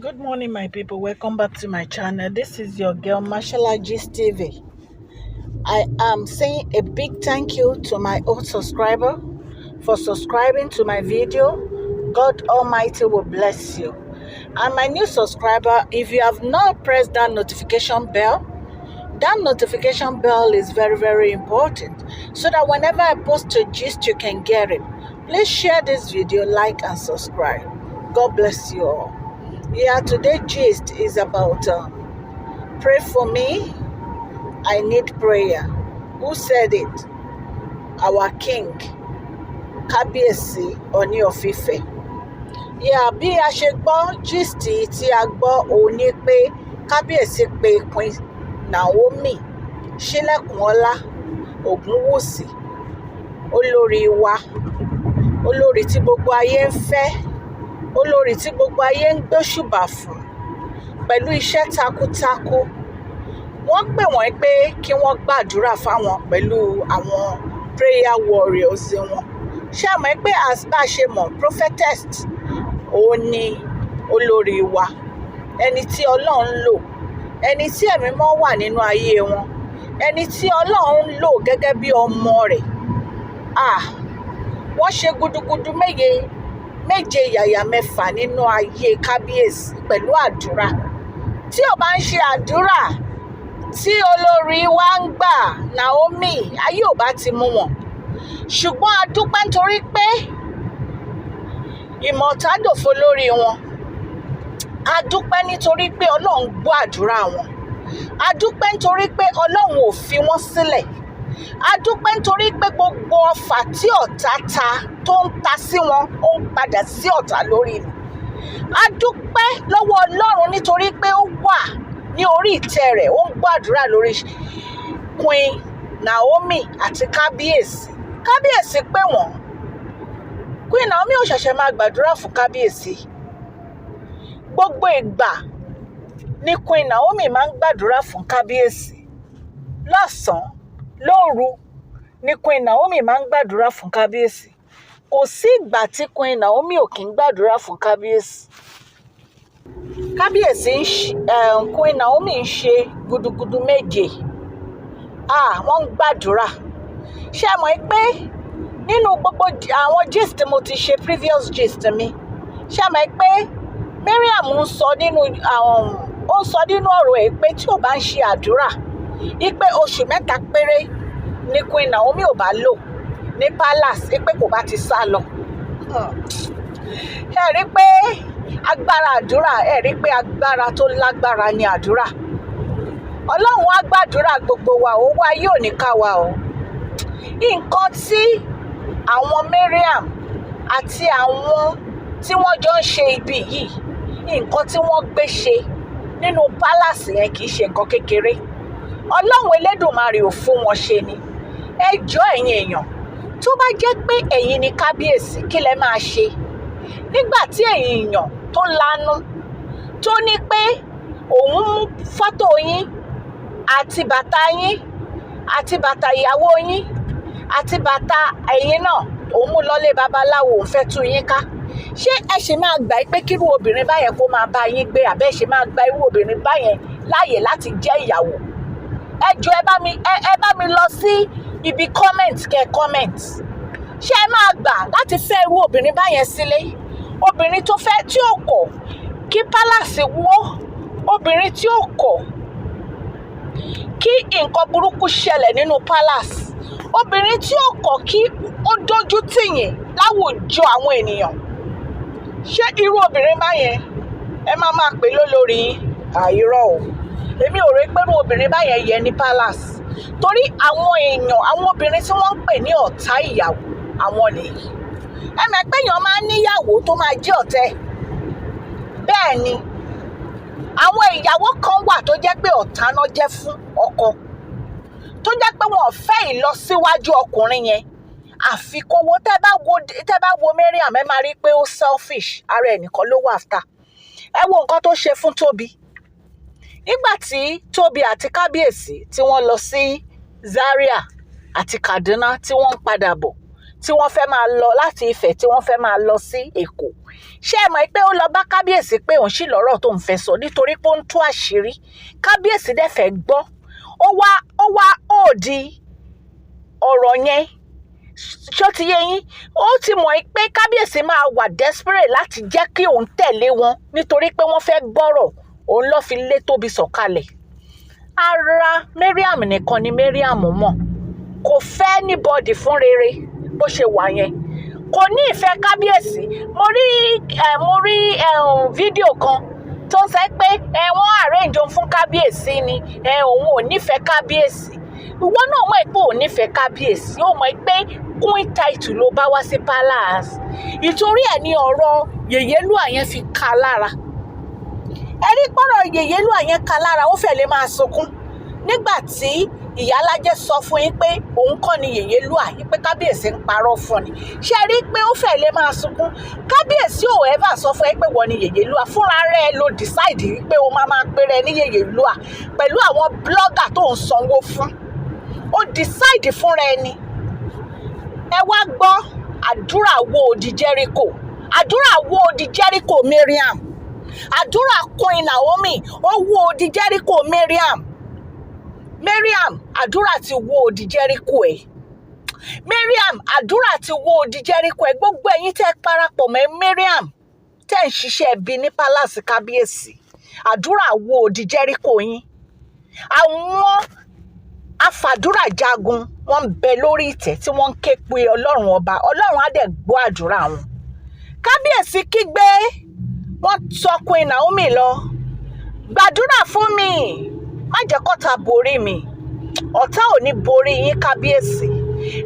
Good morning, my people. Welcome back to my channel. This is your girl, Mashallah Gist TV. I am saying a big thank you to my old subscriber for subscribing to my video. God Almighty will bless you. And my new subscriber, if you have not pressed that notification bell is very, very important so that whenever I post a gist, you can get it. Please share this video, like, and subscribe. God bless you all. Yeah, today's gist is about pray for me. I need prayer. Who said it? Our king, Kábíyèsí Ọọ̀ni of Ifẹ̀. Yeah, bí a ṣe gbọ́ gist tí a gbọ́ òun ni pé Kábíyèsí pé Queen Naomi Ṣílẹ̀kùnọlá Ògúnwùsì, olórí wa, olórí tí gbogbo ayé ń fẹ́, olórí tí gbogbo ayé ń gbóṣùbà fún pẹ̀lú iṣẹ́ takuntakun. Wọ́n pè wọ́n pé kí wọ́n gbàdúrà fáwọn pẹ̀lú àwọn prayer warriors wọn. Ṣé àmọ́ pé as bá ṣe mọ̀ prophetess òun ni olórí wa, ẹni tí Ọlọ́run ń lò, ẹni tí ẹ̀mí mọ́ wà nínú ayé wọn, ẹni tí Ọlọ́run ń lò gẹ́gẹ́ bí ọmọ rẹ̀. Wọ́n ṣe gudugudu méje yàyà mẹ́fà nínú ayé Kábíyèsí pẹ̀lú àdúrà. Tí ó bá ń ṣe àdúrà tí olórí wa ń gbà Naomi, ayé ò bá ti mú wọn. Ṣùgbọ́n a dúpẹ́ nítorí pé ìmọ̀tádòfo lórí wọn. A dúpẹ́ nítorí pé Ọlọ́run gbọ́ àdúrà wọn. A dúpẹ́ nítorí pé Ọlọ́run ò fi wọ́n sílẹ̀. A dúpẹ́ nítorí pé gbogbo ọfà tí ọ̀tá ta tó ń ta sí wọn ó ń padà sí ọ̀tá lórí ni. A dúpẹ́ lọ́wọ́ Ọlọ́run nítorí pé ó wà ní orí ìtẹ́ rẹ̀, ó ń gbàdúrà lórí Queen Naomi àti Kábíyèsí. Kábíyèsí pé wọ́n. Queen Naomi ò ṣẹ̀ṣẹ̀ máa gbàdúrà fún Kábíyèsí. Gbogbo ìgbà ni Queen Naomi máa ń gbàdúrà fún Kábíyèsí. Lọ́sàn-án, lóru ni Queen Naomi máa ń gbàdúrà fún Kábíyèsí. Kò sí ìgbà tí Queen Naomi ò kí ń gbàdúrà fún Kábíyèsí. Queen Naomi ń ṣe gudugudu méje. Wọ́n ń gbàdúrà. Ṣé ẹ mọ̀ pé nínú gbogbo àwọn gist mo ti ṣe previous gist mi, ṣé ẹ mọ̀ pé Mariam ń sọ nínú ọ̀rọ̀ ẹ̀ pé tí ò bá ń ṣe àdúrà, ipe oṣù 3 péré ni Queen Naomi ò bá lò ní palace, ipe kò bá ti sá lọ. Ẹ rí pé agbára àdúrà, ẹ rí pé agbára tó lágbára ni àdúrà. Ọlọ́run á gbàdúrà gbogbo wa, ó wá yóò ní ká wa o. Nǹkan tí àwọn Mariam àti àwọn tí wọ́n jọ ń ṣe ibi yìí, nǹkan tí wọ́n gbé ṣe nínú palace yẹn kì í ṣe nǹkan kékeré. Ọlọ́run Elédùmarè ò fún wọn ṣe ni. Ẹ jọ̀ọ́ ẹ̀yin èèyàn, tó bá jẹ́ pé ẹ̀yin ni Kábíyèsí, kí lẹ máa ṣe? Nígbà tí ẹ̀yin èèyàn tó lanu tó ní pé òun mú fọ́tò yín àti bàtà yín àti bàtà ìyàwó yín àti bàtà ẹ̀yin náà, òun mú lọ́lé babaláwo, òun fẹ́ tú yín ká. Ṣé ẹ ṣe máa gbà pé kírú obìnrin báyẹn kó máa bá yín gbé, àbẹ́ ṣe máa gba irú obìnrin báyẹn láàyè láti jẹ́ ìyàwó? Ẹ jọ̀ọ́ ẹ bá mi lọ sí ibi comment kẹ́ comment. Ṣé ẹ máa gbà láti fẹ́ irú obìnrin báyẹn sílé? Obìnrin tó fẹ́ tí ò kọ̀ kí palace wó, obìnrin tí ò kọ̀ kí nǹkan burúkú ṣẹlẹ̀ nínú palace, obìnrin tí ò kọ̀ kí ó dójú tìyìn láwùjọ àwọn ènìyàn. Ṣé irú obìnrin báyẹn ẹ máa pè lólórí àìrọ̀ o? Èmi ò rí pé irú obìnrin báyẹn yẹ ní palace, torí àwọn èèyàn, àwọn obìnrin tí wọ́n ń pè ní ọ̀tá ìyàwó, àwọn nìyí. Ẹ mọ̀ pé èèyàn máa ń níyàwó tó máa jẹ́ ọ̀tẹ̀. Bẹ́ẹ̀ ni àwọn ìyàwó kan wà tó jẹ́ pé ọ̀tá náà jẹ́ fún ọkọ, tó jẹ́ pé wọn ò fẹ́ ìlọsíwájú ọkùnrin yẹn. Àfi kó wo, tẹ́ bá wo Mariam, ẹ máa rí pé ó selfish, ara ẹnìkan ló wà after. Ẹ wo nǹkan tó ṣe fún Tóbi. Nígbà tí Tóbi àti Kábíyèsí tí wọ́n lọ sí Zaria àti Kaduna tí wọ́n ń padà bọ̀, tí wọ́n fẹ́ máa lọ láti Ifẹ̀ tí wọ́n fẹ́ máa lọ sí Èkó. Ṣé ẹ mọ̀ pé ó lọ bá kábíyèsí pé òun sì lọ́rọ̀ tó ń fẹ́ sọ nítorí pé ó ń tú àṣírí. Kábíyèsí dẹ̀ fẹ́ gbọ́. Ó wá òdì ọ̀rọ̀ yẹn. Ṣó ti yé yín? Ó ti mọ̀ pé kábíyèsí máa wà desperate láti jẹ́ kí òun tẹ̀lé wọn nítorí pé wọ́n fẹ́ gbọ́rọ̀. Òun ló fi lé Tóbi sọ̀kalẹ̀. Ara Mariam nìkan ni Mariam mọ̀. Kò fẹ́ anybody fún rere bó ṣe wà yẹn. Kò ní ìfẹ́ kábíyèsí. Mo rí fídíò kan tó ń sọ pé wọ́n arrange òun fún kábíyèsí ni òun ò nífẹ̀ẹ́ kábíyèsí. Ìwọ náà mọ̀ pé ò nífẹ̀ẹ́ kábíyèsí. Ó mọ̀ pé queen title ló bá wá sí palace. Ìtorí ẹ̀ ni ọ̀rọ̀ Yèyélúà yẹn fi ka lára. Ẹ̀rí pọ̀rọ̀ Yèyélúà yẹn ka lára, ó fẹ́ lè máa sunkún nígbà tí ìyálájẹ sọ fún yín pé òun kọ́ ni Yèyélúà, pé kábíyèsí ń parọ́ fún ni. Ṣé rí pé ó fẹ́ lè máa sunkún? Kábíyèsí ò ever sọ fún ẹ pé wọ́n ni Yèyélúà. Fúnra rẹ̀ ló decide pé ó máa pèrè ní Yèyélúà pẹ̀lú àwọn blogger tó ń sanwó fún. Ó decide fúnra ẹni. Ẹ wá gbọ́ àdúrà wo odi Jericho. Àdúrà wo odi Jericho Mariam. Àdúrà Queen Naomi ó wo odi Jericho Mariam. Mariam, àdúrà ti wo odi Jericho ẹ̀. Mariam, àdúrà ti wo odi Jericho ẹ̀. Gbogbo ẹ̀yin tẹ́ parapọ̀ mọ́ Mariam tẹ́ ń ṣiṣẹ́ ẹbí ní palace kábíyèsí. Àdúrà wo odi Jericho yín. Àwọn afàdúrà jagun wọ́n ń bẹ lórí ìtẹ́ tí wọ́n ń ké pe Ọlọ́run ọba. Ọlọ́run á dẹ̀ gbọ́ àdúrà wọn. Kábíyèsí kígbe, wọ́n tọ Queen Naomi lọ. Gbàdúrà fún mi. Má jẹ́ kọ́ta borí mi. Ọ̀tá ò ní borí yín kábíyèsí.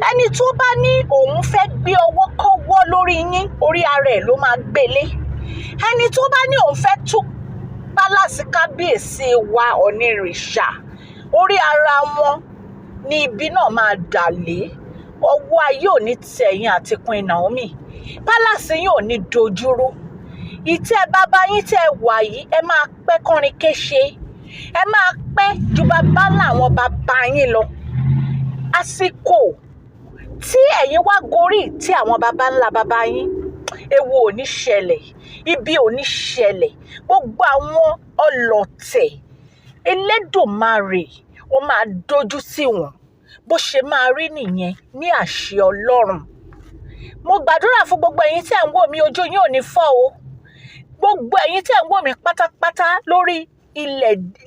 Ẹni tó bá ní òun fẹ́ gbé ọwọ́ kọ́wọ́ lórí yín, orí ara ẹ̀ ló máa gbélé. Ẹni tó bá ní òun fẹ́ tú pálásì kábíyèsí wa onírìṣà, orí ara wọn ni ibi náà máa dà lé. Ọwọ́ ayé ò ní tẹ̀yìn àti Queen Naomi. Pálásì yín ò ní dojúrú. Ìtẹ́ bàbá yín tẹ́ wà yìí, ẹ máa pẹ́ kọrin kéṣe. Ẹ máa pẹ́ ju bàbá làwọn bàbá yín lọ. Àsìkò tí ẹ̀yin wá gorí tí àwọn bàbá ńlá bàbá yín, ewu ò ní ṣẹlẹ̀, ibi ò ní ṣẹlẹ̀. Gbogbo àwọn ọlọ̀tẹ̀ Elédùmarè ó máa dojú sí wọn. Bó ṣe máa rí nìyẹn ní àṣẹ Ọlọ́run. Mo gbàdúrà fún gbogbo ẹ̀yin tí ẹ̀ ń wò mí, ojú yín ò ní fọ́ o. Gbogbo ẹ̀yin tí ẹ̀ ń wò mí pátápátá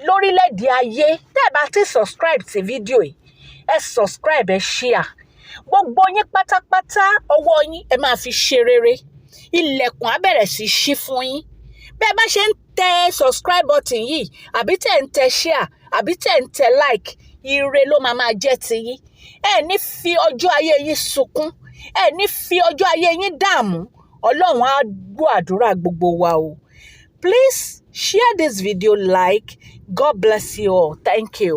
lórílẹ̀‐èdè ayé, tẹ́ ẹ bá ti subscribe sí fídíò yìí, ẹ subscribe, ẹ share. Gbogbo yín pátápátá ọwọ́ yín ẹ máa fi ṣe rere. Ilẹ̀kùn á bẹ̀rẹ̀ sí ṣí fún yín. Bẹ́ẹ̀ bá ṣe ń tẹ subscribe button yìí, àbí tẹ̀ ń tẹ share, àbí tẹ̀ ń tẹ like, ire ló máa jẹ́ ti yín. Ẹ ní fi ọjọ́ ayé yín sunkún. Ẹ ní fi ọjọ́ ayé yín dààmú. Ọlọ́run á gbọ́ àdúrà gbogbo wa o. Please share this video, like. God bless you all. Thank you.